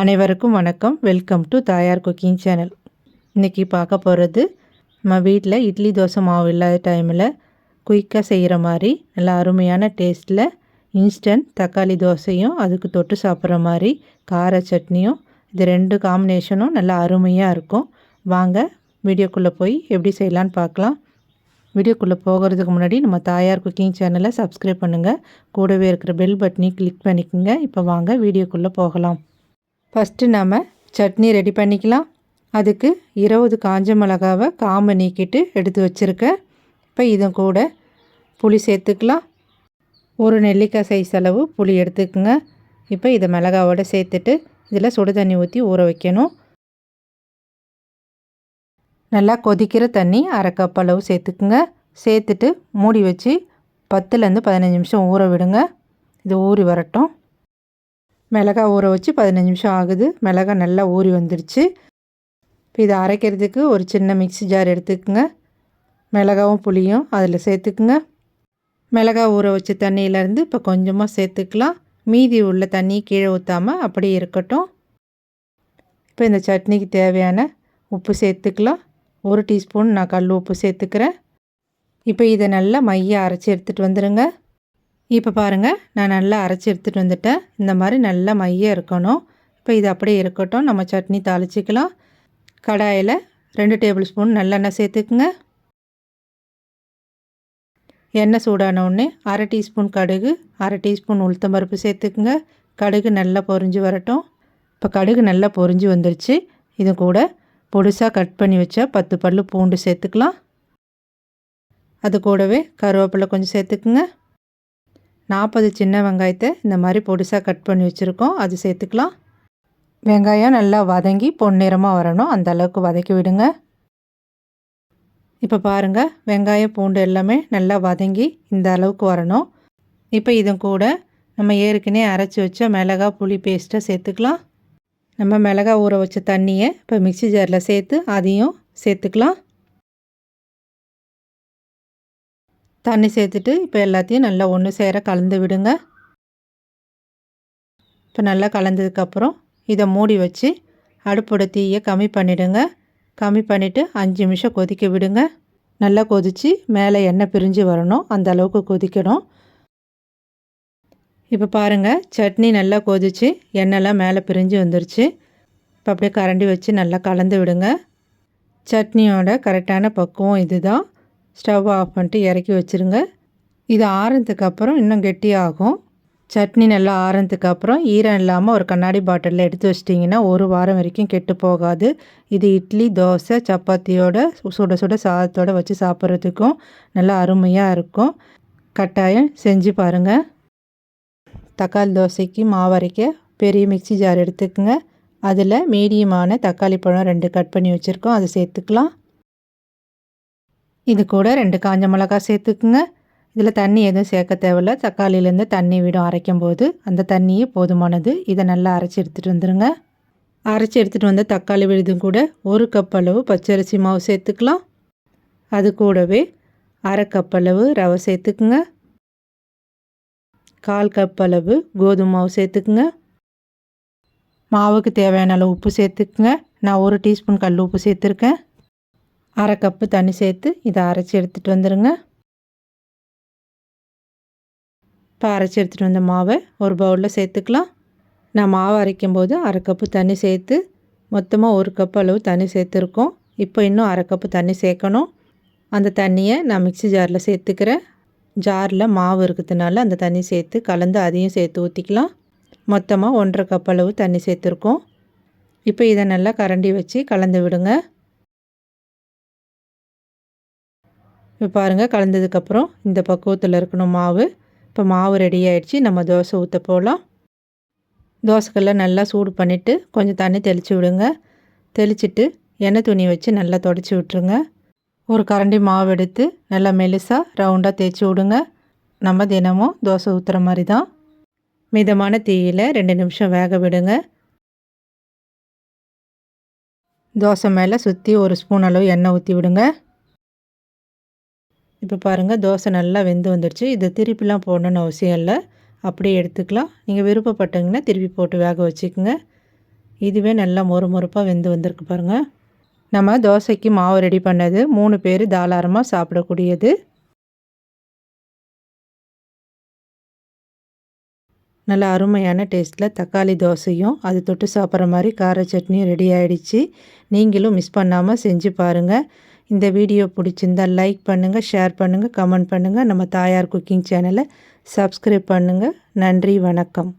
அனைவருக்கும் வணக்கம். Welcome to தாயார் குக்கிங் சேனல். இன்றைக்கி பார்க்க போகிறது நம்ம வீட்டில் இட்லி தோசை மாவு இல்லாத டைமில் குயிக்காக செய்கிற மாதிரி நல்லா அருமையான டேஸ்ட்டில் இன்ஸ்டன்ட் தக்காளி தோசையும் அதுக்கு தொட்டு சாப்பிட்ற மாதிரி கார சட்னியும், இது ரெண்டு காம்பினேஷனும் நல்லா அருமையாக இருக்கும். வாங்க வீடியோக்குள்ளே போய் எப்படி செய்யலான்னு பார்க்கலாம். வீடியோக்குள்ளே போகிறதுக்கு முன்னாடி நம்ம தாயார் குக்கிங் சேனலை சப்ஸ்கிரைப் பண்ணுங்கள். கூடவே இருக்கிற பெல் பட்டனையும் கிளிக் பண்ணிக்கோங்க. இப்போ வாங்க வீடியோக்குள்ளே போகலாம். ஃபஸ்ட்டு நாம் சட்னி ரெடி பண்ணிக்கலாம். அதுக்கு 20 காஞ்ச மிளகாவை காம்பை நீக்கிட்டு எடுத்து வச்சுருக்கேன். இப்போ இதன் கூட புளி சேர்த்துக்கலாம். ஒரு நெல்லிக்காய் சைஸ் அளவு புளி எடுத்துக்கோங்க. இப்போ இதை மிளகாவோடு சேர்த்துட்டு இதில் சுடு தண்ணி ஊற்றி ஊற வைக்கணும். நல்லா கொதிக்கிற தண்ணி அரை கப் அளவு சேர்த்துக்குங்க. சேர்த்துட்டு மூடி வச்சு 10லேருந்து 15 நிமிஷம் ஊற விடுங்க. இது ஊறி வரட்டும். மிளகாய் ஊற வச்சு 15 நிமிஷம் ஆகுது. மிளகாய் நல்லா ஊறி வந்துடுச்சு. இப்போ இதை அரைக்கிறதுக்கு ஒரு சின்ன மிக்ஸி ஜார் எடுத்துக்கோங்க. மிளகாவும் புளியும் அதில் சேர்த்துக்குங்க. மிளகாய் ஊற வச்ச தண்ணியிலேருந்து இப்போ கொஞ்சமாக சேர்த்துக்கலாம். மீதி உள்ள தண்ணி கீழே ஊற்றாமல் அப்படியே இருக்கட்டும். இப்போ இந்த சட்னிக்கு தேவையான உப்பு சேர்த்துக்கலாம். 1 டீஸ்பூன் நான் கல் உப்பு சேர்த்துக்கிறேன். இப்போ இதை நல்லா மையாக அரைச்சி எடுத்துகிட்டு வந்துடுங்க. இப்போ பாருங்கள், நான் நல்லா அரைச்சி எடுத்துகிட்டு வந்துட்டேன். இந்த மாதிரி நல்லா மையம் இருக்கணும். இப்போ இது அப்படியே இருக்கட்டும். நம்ம சட்னி தாளிச்சிக்கலாம். கடாயில் 2 டேபிள் ஸ்பூன் நல்லெண்ணெய் சேர்த்துக்குங்க. எண்ணெய் சூடான உடனே அரை டீஸ்பூன் கடுகு, அரை டீஸ்பூன் உளுத்தம்பருப்பு சேர்த்துக்குங்க. கடுகு நல்லா பொரிஞ்சு வரட்டும். இப்போ கடுகு நல்லா பொரிஞ்சு வந்துருச்சு. இது கூட பொடிசாக கட் பண்ணி வச்சா 10 பல்லு பூண்டு சேர்த்துக்கலாம். அது கூடவே கருவேப்பிலை கொஞ்சம் சேர்த்துக்குங்க. 40 சின்ன வெங்காயத்தை இந்த மாதிரி பொடிசாக கட் பண்ணி வச்சுருக்கோம், அது சேர்த்துக்கலாம். வெங்காயம் நல்லா வதங்கி பொன்னிறமாக வரணும், அந்த அளவுக்கு வதக்கி விடுங்க. இப்போ பாருங்கள், வெங்காயம் பூண்டு எல்லாமே நல்லா வதங்கி இந்த அளவுக்கு வரணும். இப்போ இதன் கூட நம்ம ஏற்கனவே அரைச்சி வச்ச மிளகாய் புளி பேஸ்ட்டை சேர்த்துக்கலாம். நம்ம மிளகாய் ஊற வச்ச தண்ணியை இப்போ மிக்ஸி ஜாரில் சேர்த்து அதையும் சேர்த்துக்கலாம். தண்ணி சேர்த்துட்டு இப்போ எல்லாத்தையும் நல்லா ஒன்று சேர கலந்து விடுங்க. இப்போ நல்லா கலந்ததுக்கப்புறம் இதை மூடி வச்சு அடுப்போட தீயை கம்மி பண்ணிவிடுங்க. கம்மி பண்ணிவிட்டு 5 நிமிஷம் கொதிக்க விடுங்க. நல்லா கொதித்து மேலே எண்ணெய் பிரிஞ்சு வரணும், அந்த அளவுக்கு கொதிக்கணும். இப்போ பாருங்கள், சட்னி நல்லா கொதித்து எண்ணெய்லாம் மேலே பிரிஞ்சு வந்துருச்சு. இப்போ அப்படியே கரண்டி வச்சு நல்லா கலந்து விடுங்க. சட்னியோட கரெக்டான பக்குவம் இது தான். ஸ்டவ் ஆஃப் பண்ணிட்டு இறக்கி வச்சுருங்க. இது ஆறுனதுக்கப்புறம் இன்னும் கெட்டியாகும். சட்னி நல்லா ஆறுனதுக்கப்புறம் ஈரம் இல்லாமல் ஒரு கண்ணாடி பாட்டிலில் எடுத்து வச்சிட்டிங்கன்னா 1 வாரம் வரைக்கும் கெட்டு போகாது. இது இட்லி, தோசை, சப்பாத்தியோட சுட சுட சாதத்தோடு வச்சு சாப்பிட்றதுக்கும் நல்லா அருமையாக இருக்கும். கட்டாயம் செஞ்சு பாருங்கள். தக்காளி தோசைக்கு மாவு அரைக்க பெரிய மிக்ஸி ஜார் எடுத்துக்கோங்க. அதில் மீடியமான தக்காளி பழம் 2 கட் பண்ணி வச்சுருக்கோம், அதை சேர்த்துக்கலாம். இது கூட 2 காஞ்ச மிளகாய் சேர்த்துக்குங்க. இதில் தண்ணி எதுவும் சேர்க்க தேவையில்ல. தக்காளியிலேருந்து தண்ணி விடும் அரைக்கும் போது, அந்த தண்ணியே போதுமானது. இதை நல்லா அரைச்சி எடுத்துகிட்டு வந்துடுங்க. அரைச்சி எடுத்துகிட்டு வந்த தக்காளி விழுதும் கூட 1 கப் அளவு பச்சரிசி மாவு சேர்த்துக்கலாம். அது கூடவே அரை கப் அளவு ரவை சேர்த்துக்குங்க. 1/4 கப் அளவு கோதுமை மாவு சேர்த்துக்குங்க. மாவுக்கு தேவையான அளவு உப்பு சேர்த்துக்குங்க. நான் 1 டீஸ்பூன் கல் உப்பு சேர்த்துருக்கேன். அரை கப்பு தண்ணி சேர்த்து இதை அரைச்சி எடுத்துகிட்டு வந்துடுங்க. இப்போ அரைச்சி எடுத்துகிட்டு வந்த மாவை ஒரு பவுலில் சேர்த்துக்கலாம். நான் மாவு அரைக்கும்போது அரை கப்பு தண்ணி சேர்த்து மொத்தமாக 1 கப் அளவு தண்ணி சேர்த்துருக்கோம். இப்போ இன்னும் அரை கப்பு தண்ணி சேர்க்கணும். அந்த தண்ணியை நான் மிக்ஸி ஜாரில் சேர்த்துக்கிறேன். ஜாரில் மாவு இருக்கிறதுனால அந்த தண்ணி சேர்த்து கலந்து அதையும் சேர்த்து ஊற்றிக்கலாம். மொத்தமாக 1.5 கப் அளவு தண்ணி சேர்த்துருக்கோம். இப்போ இதை நல்லா கரண்டி வச்சு கலந்து விடுங்க. இப்போ பாருங்கள், கலந்ததுக்கப்புறம் இந்த பக்குவத்தில் இருக்கணும் மாவு. இப்போ மாவு ரெடி ஆகிடுச்சு. நம்ம தோசை ஊற்ற போகலாம். தோசைக்கல்லை நல்லா சூடு பண்ணிவிட்டு கொஞ்சம் தண்ணி தெளித்து விடுங்க. தெளிச்சுட்டு எண்ணெய் துணி வச்சு நல்லா தொடச்சி விட்டுருங்க. ஒரு கரண்டி மாவு எடுத்து நல்லா மெலிசாக ரவுண்டாக தேய்ச்சி விடுங்க. நம்ம தினமும் தோசை ஊற்றுற மாதிரி தான். மிதமான தீயில் 2 நிமிஷம் வேக விடுங்க. தோசை மேலே சுற்றி 1 ஸ்பூன் அளவு எண்ணெய் ஊற்றி விடுங்க. இப்போ பாருங்கள், தோசை நல்லா வெந்து வந்துடுச்சு. இது திருப்பிலாம் போடணுன்னு அவசியம் இல்லை, அப்படியே எடுத்துக்கலாம். நீங்கள் விருப்பப்பட்டீங்கன்னா திருப்பி போட்டு வேக வச்சுக்கோங்க. இதுவே நல்லா மொறுமொறுப்பாக வெந்து வந்திருக்கு பாருங்கள். நம்ம தோசைக்கு மாவு ரெடி பண்ணது 3 பேர் தாராளமாக சாப்பிடக்கூடியது. நல்ல அருமையான டேஸ்ட்டில் தக்காளி தோசையும் அது தொட்டு சாப்பிட்ற மாதிரி கார சட்னியும் ரெடி ஆகிடுச்சு. நீங்களும் மிஸ் பண்ணாமல் செஞ்சு பாருங்கள். இந்த வீடியோ பிடிச்சிருந்தால் லைக் பண்ணுங்கள், ஷேர் பண்ணுங்கள், கமெண்ட் பண்ணுங்கள். நம்ம தாயார் குக்கிங் சேனலை சப்ஸ்கிரைப் பண்ணுங்கள். நன்றி, வணக்கம்.